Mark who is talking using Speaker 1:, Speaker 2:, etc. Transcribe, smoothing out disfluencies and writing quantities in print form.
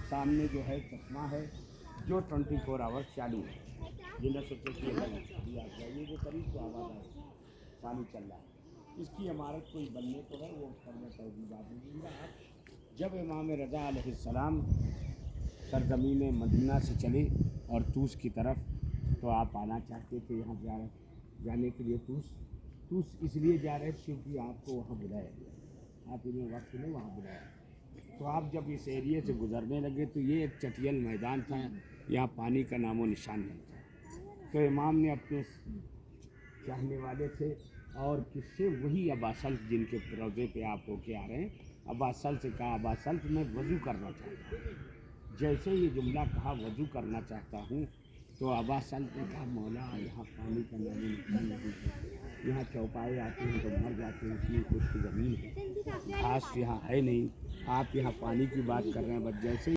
Speaker 1: सामने जो है चश्मा है जो 24 आवर्स चालू है। जिन्हें सोचे कि आप जाइए जो करीब तो आवाज़ है पानी चल रहा है। इसकी इमारत कोई बनने को है वो करने की बात नहीं। जब इमाम रज़ा अलैहिस्सलाम सरज़मीन मदीना से चले और तूस की तरफ, तो आप आना चाहते थे यहाँ जाने के लिए तूस इसलिए जा रहे थे क्योंकि आपको वहाँ बुलाया गया, आप इन्हें वक्त ने वहाँ बुलाया। तो आप जब इस एरिए से गुजरने लगे तो ये एक चटियल मैदान था, यहाँ पानी का नामो निशान नहीं था। तो इमाम ने अपने चाहने वाले थे और किससे, वही अबा सल्त जिनके रोज़े पे आप होके आ रहे हैं, अबा सल्त से कहा अबा सल्त मैं वज़ू करना चाहता हूँ। जैसे ये जुमला कहा वज़ू करना चाहता हूँ तो अबा सल्त ने कहा मौला यहाँ पानी का नामो निशान नहीं है, यहाँ चौपाए आते हैं तो मर जाते हैं, इसलिए कुछ ज़मीन है, घास यहाँ है नहीं, आप यहाँ पानी की बात कर रहे हैं। बस जैसे